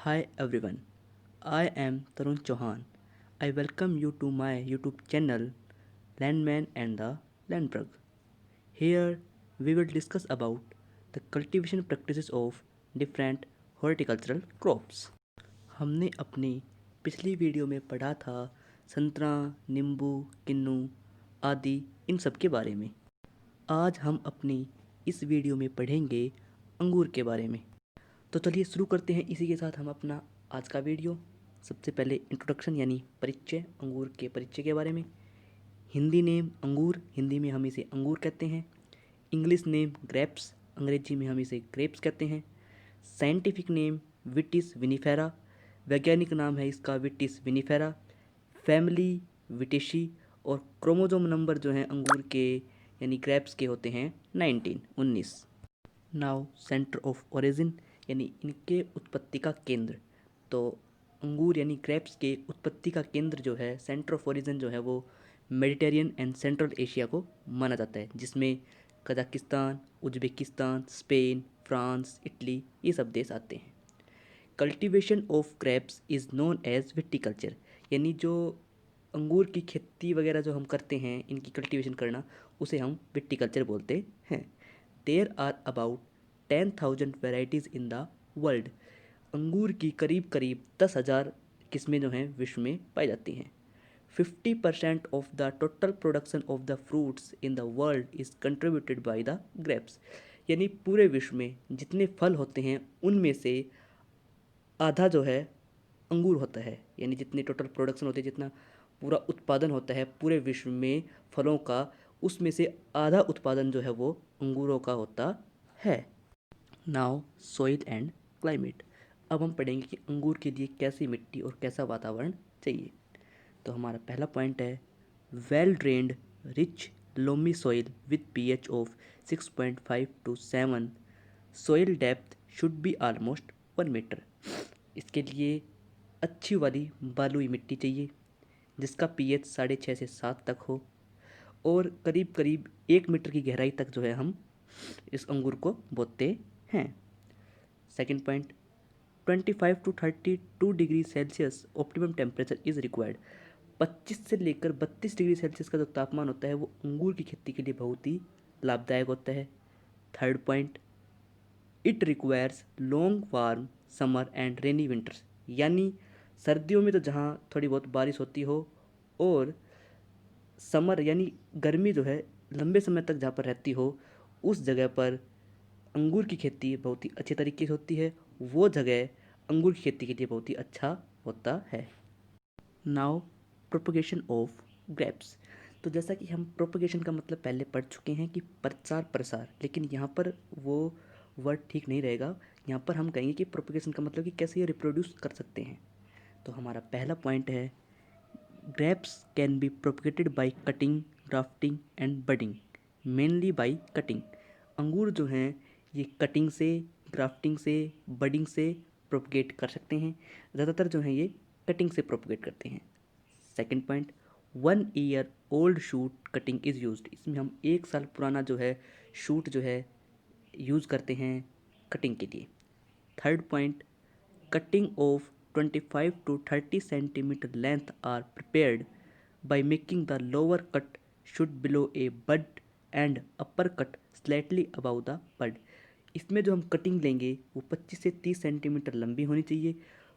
Hi everyone, I am Tarun Chauhan. I welcome you to my YouTube channel Landman and the Landberg. Here we will discuss about the cultivation practices of different horticultural crops. हमने अपनी पिछली video में पढ़ा था संतरा, नींबू, किन्नू आदि इन सब के बारे में। आज हम अपनी इस वीडियो में पढ़ेंगे अंगूर के बारे में। तो चलिए शुरू करते हैं इसी के साथ हम अपना आज का वीडियो। सबसे पहले इंट्रोडक्शन यानी परिचय, अंगूर के परिचय के बारे में। हिंदी नेम अंगूर, हिंदी में हम इसे अंगूर कहते हैं। इंग्लिश नेम ग्रेप्स, अंग्रेजी में हम इसे ग्रेप्स कहते हैं। साइंटिफिक नेम विटिस विनिफेरा, वैज्ञानिक नाम है इसका विटिस विनिफेरा। फैमिली विटेशी। और क्रोमोजोम नंबर जो हैं अंगूर के यानी ग्रेप्स के होते हैं 19। नाउ सेंटर ऑफ ओरिजिन यानी इनके उत्पत्ति का केंद्र। तो अंगूर यानी ग्रेप्स के उत्पत्ति का केंद्र जो है, सेंटर ऑफ ओरिजिन जो है, वो मेडिटेरियन एंड सेंट्रल एशिया को माना जाता है, जिसमें Kazakhstan, Uzbekistan, Spain, France, Italy ये सब देश आते हैं। Cultivation of grapes is known as viticulture, यानी जो अंगूर की खेती वगैरह जो हम करते हैं, इनकी कल्टीवेशन करना, उसे हम विटिकल्चर बोलते हैं। There are about 10,000 varieties in the world. अंगूर की करीब करीब 10,000 किस्में जो हैं विश्व में पाई जाती हैं। 50% of the total production of the fruits in the world is contributed by the grapes, यानी पूरे विश्व में जितने फल होते हैं उनमें से आधा जो है अंगूर होता है। यानी जितनी टोटल प्रोडक्शन होती है, जितना पूरा उत्पादन होता है पूरे विश्व में फलों का, उसमें से आधा उत्पादन जो है वो अंगूरों का होता है। Now soil and climate. अब हम पढ़ेंगे कि अंगूर के लिए कैसी मिट्टी और कैसा वातावरण चाहिए। तो हमारा पहला पॉइंट है well drained rich loamy soil with pH of 6.5 to 7। Soil depth should be almost 1 metre. इसके लिए अच्छी वाली बालुई मिट्टी चाहिए जिसका pH 6.5 से 7 तक हो, और करीब करीब 1 मीटर की गहराई तक जो है हम इस अंगूर को बोते हैं। Second point 25 to 32 degree Celsius optimum temperature is required. 25 से लेकर 32 डिग्री सेल्सियस का जो तापमान होता है वो अंगूर की खेती के लिए बहुत ही लाभदायक होता है। Third point it requires long warm summer and rainy winters, यानी सर्दियों में तो जहाँ थोड़ी बहुत बारिश होती हो, और समर यानी गर्मी जो है लंबे समय तक जहाँ पर रहती हो, उस जगह पर अंगूर की खेती बहुत ही अच्छे तरीके से होती है। वो जगह अंगूर की खेती के लिए बहुत ही अच्छा होता है। Now propagation of grapes. तो जैसा कि हम प्रोपगेशन का मतलब पहले पढ़ चुके हैं कि प्रचार प्रसार, लेकिन यहाँ पर वो वर्ड ठीक नहीं रहेगा। यहाँ पर हम कहेंगे कि प्रोपगेशन का मतलब कि कैसे ये रिप्रोड्यूस कर सकते हैं। तो हमारा पहला पॉइंट है grapes can be propagated by cutting, grafting and budding. Mainly by cutting. अंगूर जो हैं ये कटिंग से, ग्राफ्टिंग से, बडिंग से प्रोपगेट कर सकते हैं। ज़्यादातर जो हैं ये कटिंग से प्रोपगेट करते हैं। Second point 1 year old shoot cutting is used. इसमें हम 1 साल पुराना जो है शूट जो है यूज़ करते हैं कटिंग के लिए। Third point cutting of 25 to 30 centimeter length are prepared by making the lower cut should below a bud and upper cut slightly above the bud। इसमें जो हम कटिंग लेंगे वो 25 से 30 सेंटीमीटर लंबी होनी चाहिए।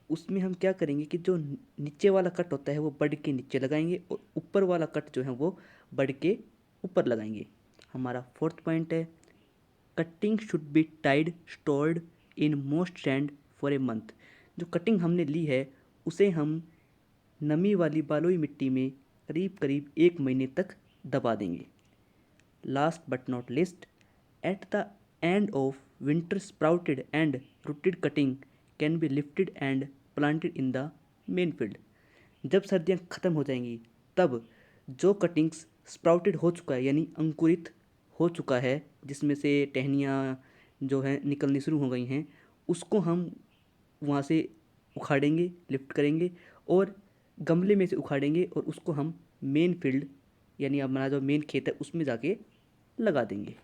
उसमें हम क्या करेंगे कि जो नीचे वाला कट होता है वो बड के नीचे लगाएंगे, और ऊपर वाला कट जो है वो बड के ऊपर लगाएंगे। हमारा फोर्थ पॉइंट है cutting should be tied stored in most sand for a month. जो कटिंग हमने ली है उसे हम नमी वाली बालुई मिट्टी में करीब करीब 1 महीने तक दबा देंगे। Last but not list at the end of winter sprouted and rooted cutting can be lifted and planted in the main field. जब सर्दियाँ ख़त्म हो जाएंगी तब जो कटिंग्स स्प्राउटेड हो चुका है यानी अंकुरित हो चुका है, जिसमें से टहनियाँ जो हैं निकलनी शुरू हो गई हैं, उसको हम वहाँ से उखाड़ेंगे, लिफ्ट करेंगे, और गमले में से उखाड़ेंगे और उसको हम मेन फील्ड यानी हमारा जो मेन खेत है उसमें जाके लगा देंगे।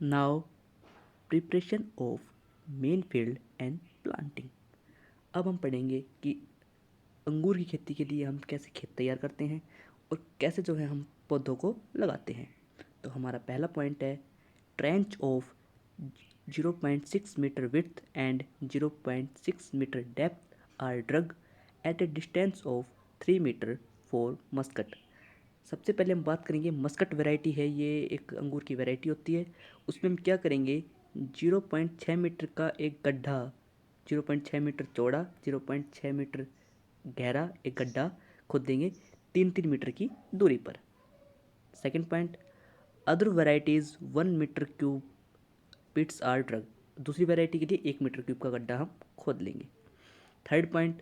Now preparation of main field and planting. अब हम पढ़ेंगे कि अंगूर की खेती के लिए हम कैसे खेत तैयार करते हैं और कैसे जो है हम पौधों को लगाते हैं। तो हमारा पहला पॉइंट है trench of 0.6 metre width and 0.6 metre depth are dug at a distance of 3 metre for Muscat. सबसे पहले हम बात करेंगे मस्कट वैरायटी है, ये एक अंगूर की वैरायटी होती है। उसमें हम क्या करेंगे 0.6 मीटर का एक गड्ढा, 0.6 मीटर चौड़ा 0.6 मीटर गहरा एक गड्ढा खोदेंगे 3-3 मीटर की दूरी पर। Second point other varieties 1 metre cube pits are dug. दूसरी वैरायटी के लिए 1 मीटर क्यूब का गड्ढा हम खोद लेंगे। Third point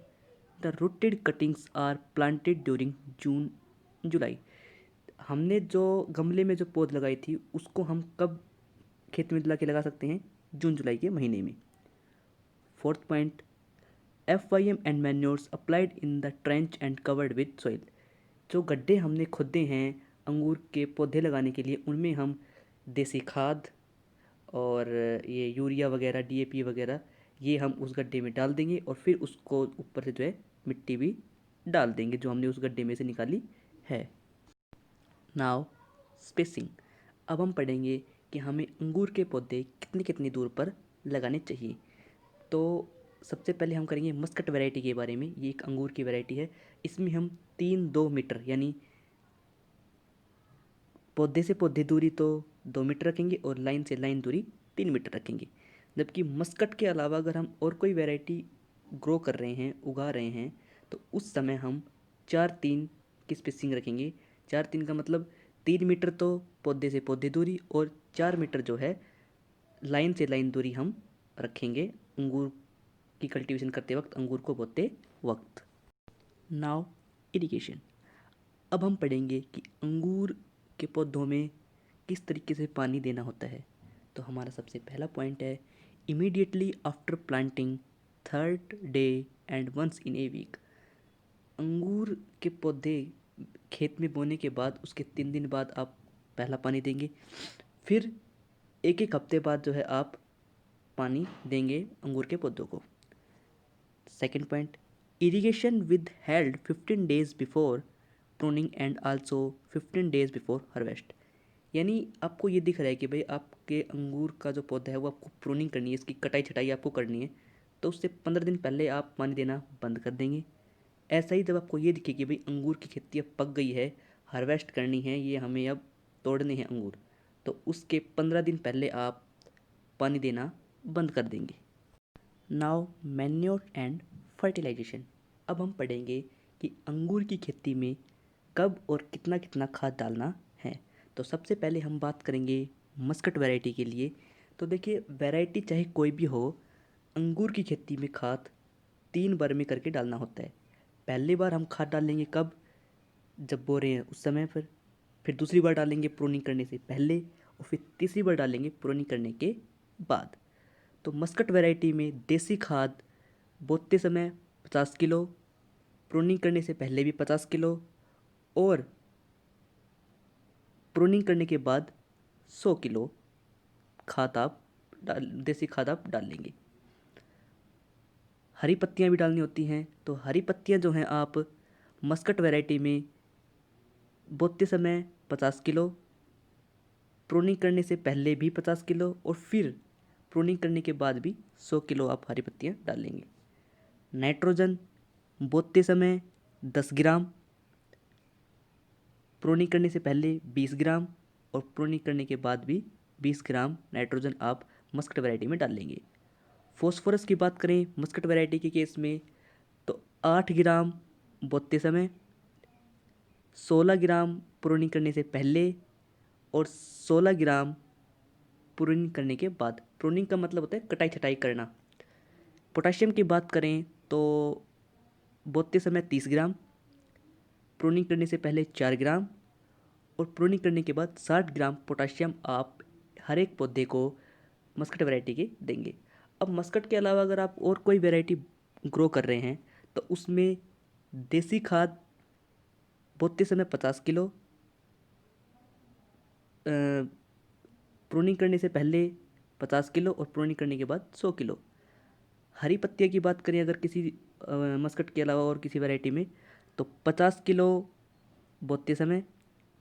the rooted cuttings are planted during June July. हमने जो गमले में जो पौध लगाई थी उसको हम कब खेत में ला के लगा सकते हैं, जून जुलाई के महीने में। Fourth point FYM and manures applied in the trench and covered with soil. जो गड्ढे हमने खोदे हैं अंगूर के पौधे लगाने के लिए उनमें हम देसी खाद और ये यूरिया वगैरह DAP वगैरह ये हम उस गड्ढे में डाल देंगे और फिर उसको ऊपर से जो है मिट्टी भी डाल देंगे जो हमने उस गड्ढे में से निकाली है। Now spacing. अब हम पढ़ेंगे कि हमें अंगूर के पौधे कितनी कितनी दूर पर लगाने चाहिए। तो सबसे पहले हम करेंगे मस्कट वैरायटी के बारे में। ये एक अंगूर की वैरायटी है। इसमें हम 3-2 मीटर यानी पौधे से पौधे दूरी तो 2 मीटर रखेंगे और लाइन से लाइन दूरी 3 मीटर रखेंगे। जबकि मस्कट के अलावा अगर हम और कोई वैरायटी ग्रो कर रहे हैं, उगा रहे हैं, तो उस समय हम 4-3 की स्पेसिंग रखेंगे। 4-3 का मतलब 3 मीटर तो पौधे से पौधे दूरी और 4 मीटर जो है लाइन से लाइन दूरी हम रखेंगे अंगूर की कल्टीवेशन करते वक्त, अंगूर को बोते वक्त। Now irrigation. अब हम पढ़ेंगे कि अंगूर के पौधों में किस तरीके से पानी देना होता है। तो हमारा सबसे पहला पॉइंट है immediately after planting, third day and once in a week. अंगूर के पौधे खेत में बोने के बाद उसके 3 दिन बाद आप पहला पानी देंगे, फिर एक एक हफ्ते बाद जो है आप पानी देंगे अंगूर के पौधों को। Second point irrigation with held 15 days before pruning and also 15 days before harvest. यानी आपको ये दिख रहा है कि भाई आपके अंगूर का जो पौधा है वो आपको प्रूनिंग करनी है, इसकी कटाई छटाई आपको करनी है, तो उससे 15 दिन पहले आप पानी देना बंद कर देंगे। ऐसा ही जब आपको ये दिखे कि भाई अंगूर की खेती अब पक गई है, हार्वेस्ट करनी है, ये हमें अब तोड़ने हैं अंगूर, तो उसके 15 दिन पहले आप पानी देना बंद कर देंगे। Now manure and fertilisation. अब हम पढ़ेंगे कि अंगूर की खेती में कब और कितना कितना खाद डालना है। तो सबसे पहले हम बात करेंगे मस्कट वैरायटी के लिए। तो देखिए वैरायटी चाहे कोई भी हो, अंगूर की खेती में खाद 3 बार में करके डालना होता है। पहली बार हम खाद डालेंगे कब, जब बो रहे हैं उस समय पर, फिर दूसरी बार डालेंगे प्रूनिंग करने से पहले और फिर तीसरी बार डालेंगे प्रूनिंग करने के बाद। तो मस्कट वैरायटी में देसी खाद बोते समय 50 किलो, प्रूनिंग करने से पहले भी 50 किलो और प्रूनिंग करने के बाद 100 किलो खाद आप देसी खाद आप डाल लेंगे। हरी पत्तियां भी डालनी होती हैं, तो हरी पत्तियां जो हैं आप मस्कट वैरायटी में बोते समय 50 किलो, प्रूनिंग करने से पहले भी 50 किलो और फिर प्रूनिंग करने के बाद भी 100 किलो आप हरी पत्तियां डालेंगे। नाइट्रोजन बोते समय 10 ग्राम, प्रूनिंग करने से पहले 20 ग्राम और प्रूनिंग करने के बाद भी 20 ग्राम नाइट्रोजन आप मस्कट वैरायटी में डाल लेंगे। फॉस्फोरस की बात करें मस्कट वैरायटी के केस में तो 8 ग्राम बोते समय, 16 ग्राम प्रूनिंग करने से पहले और 16 ग्राम प्रूनिंग करने के बाद। प्रूनिंग का मतलब होता है कटाई छटाई करना। पोटाशियम की बात करें तो बोते समय 30 ग्राम, प्रूनिंग करने से पहले 4 ग्राम और प्रूनिंग करने के बाद 60 ग्राम पोटाशियम आप हर एक पौधे को मस्कट वैरायटी के देंगे। अब मस्कट के अलावा अगर आप और कोई वैरायटी ग्रो कर रहे हैं तो उसमें देसी खाद बोते समय 50 किलो, प्रूनिंग करने से पहले 50 किलो और प्रूनिंग करने के बाद 100 किलो। हरी पत्तियाँ की बात करें अगर किसी मस्कट के अलावा और किसी वैरायटी में, तो 50 किलो बोते समय,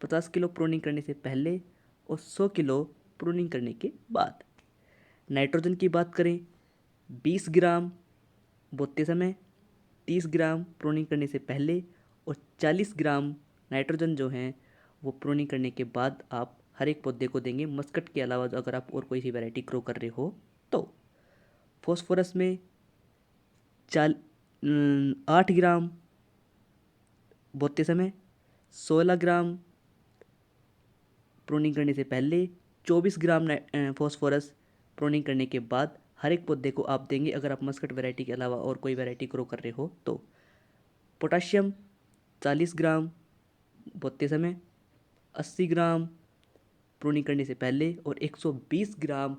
50 किलो प्रूनिंग करने से पहले और 100 किलो प्रूनिंग करने के बाद। नाइट्रोजन की बात करें 20 ग्राम बोते समय, 30 ग्राम प्रूनिंग करने से पहले और 40 ग्राम नाइट्रोजन जो हैं वो प्रूनिंग करने के बाद आप हर एक पौधे को देंगे, मस्कट के अलावा अगर आप और कोई सी वैरायटी ग्रो कर रहे हो तो। फॉस्फोरस में 8 ग्राम बोते समय, 16 ग्राम प्रूनिंग करने से पहले, 24 ग्राम फॉस्फोरस प्रूनिंग करने के बाद हर एक पौधे को आप देंगे अगर आप मस्कट वैरायटी के अलावा और कोई वैरायटी ग्रो कर रहे हो तो। पोटाशियम 40 ग्राम बोते समय, 80 ग्राम प्रूनिंग करने से पहले और 120 ग्राम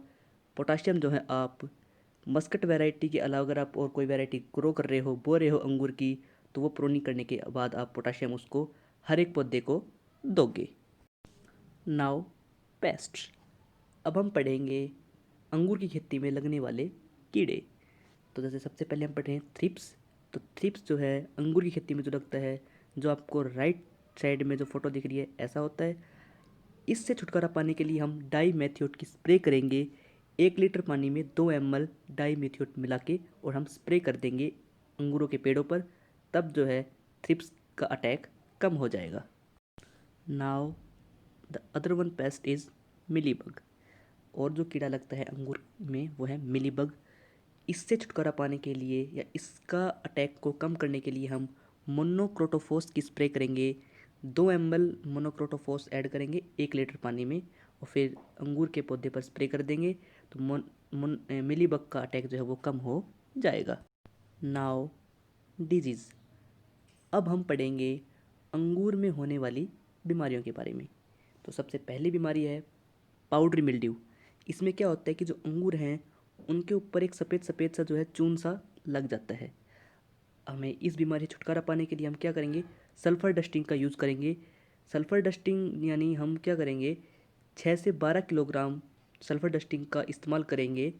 पोटाशियम जो है आप मस्कट वैरायटी के अलावा अगर आप और कोई वैरायटी ग्रो कर रहे हो, बो रहे हो अंगूर की, तो वो प्रूनिंग करने के बाद आप पोटाशियम उसको हर एक पौधे को दोगे। Now paste. अब हम पढ़ेंगे अंगूर की खेती में लगने वाले कीड़े। तो जैसे सबसे पहले हम पढ़ रहे हैं थ्रिप्स। तो थ्रिप्स जो है अंगूर की खेती में जो लगता है, जो आपको राइट साइड में जो फोटो दिख रही है ऐसा होता है। इससे छुटकारा पाने के लिए हम डाई मेथियोट की स्प्रे करेंगे। 1 लीटर पानी में 2 ml डाई मेथियोट मिला के और हम स्प्रे कर देंगे अंगूरों के पेड़ों पर, तब जो है थ्रिप्स का अटैक कम हो जाएगा। Now the other one paste is mealybug. और जो कीड़ा लगता है अंगूर में वो है मिलीबग। इससे छुटकारा पाने के लिए या इसका अटैक को कम करने के लिए हम मोनोक्रोटोफॉस की स्प्रे करेंगे। 2 ml मोनोक्रोटोफॉस ऐड करेंगे 1 लीटर पानी में और फिर अंगूर के पौधे पर स्प्रे कर देंगे, तो मिलीबग का अटैक जो है वो कम हो जाएगा। Now disease. अब हम पढ़ेंगे अंगूर में होने वाली बीमारियों के बारे में। तो सबसे पहली बीमारी है पाउडरी मिल्ड्यू। इसमें क्या होता है कि जो अंगूर हैं उनके ऊपर एक सफ़ेद सफ़ेद सा जो है चून सा लग जाता है। हमें इस बीमारी से छुटकारा पाने के लिए हम क्या करेंगे, सल्फ़र डस्टिंग का यूज़ करेंगे। सल्फ़र डस्टिंग यानी हम क्या करेंगे, 6 से 12 किलोग्राम सल्फ़र डस्टिंग का इस्तेमाल करेंगे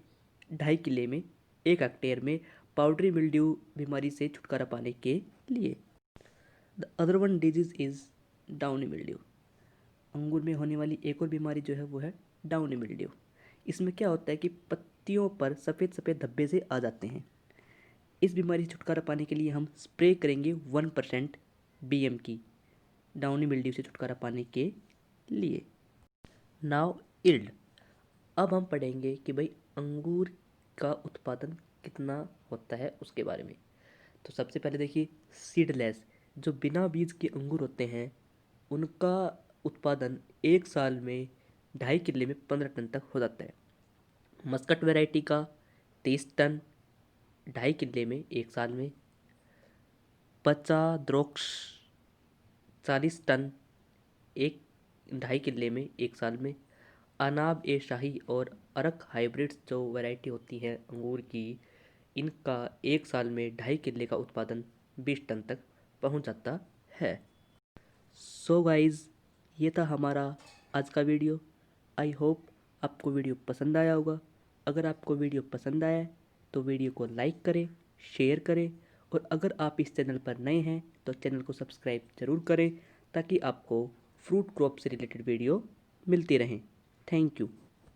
2.5 किले में 1 हेक्टेयर में पाउडरी मिल्ड्यू बीमारी से छुटकारा पाने के लिए। The other one disease is downy mildew. अंगूर में होने वाली एक और बीमारी जो है वो है डाउनी मिल्ड्यू। इसमें क्या होता है कि पत्तियों पर सफ़ेद सफ़ेद धब्बे से आ जाते हैं। इस बीमारी से छुटकारा पाने के लिए हम स्प्रे करेंगे 1% BM की डाउनी मिल्ड्यू से छुटकारा पाने के लिए। Now yield. अब हम पढ़ेंगे कि भाई अंगूर का उत्पादन कितना होता है उसके बारे में। तो सबसे पहले देखिए सीडलेस, जो बिना बीज के अंगूर होते हैं उनका उत्पादन 1 साल में 2.5 किले में 15 टन तक हो जाता है। मस्कट वैरायटी का 30 टन 2.5 किले में 1 साल में। पचा द्रोक्ष 40 टन 2.5 किले में 1 साल में। अनाब ए शाही और अरक हाइब्रिड्स जो वैरायटी होती है अंगूर की, इनका 1 साल में 2.5 किले का उत्पादन 20 टन तक पहुंच जाता है। सो गाइज़, ये था हमारा आज का वीडियो। आई होप आपको वीडियो पसंद आया होगा। अगर आपको वीडियो पसंद आया है तो वीडियो को लाइक करें, शेयर करें और अगर आप इस चैनल पर नए हैं तो चैनल को सब्सक्राइब ज़रूर करें ताकि आपको फ्रूट क्रॉप से रिलेटेड वीडियो मिलती रहें। Thank you.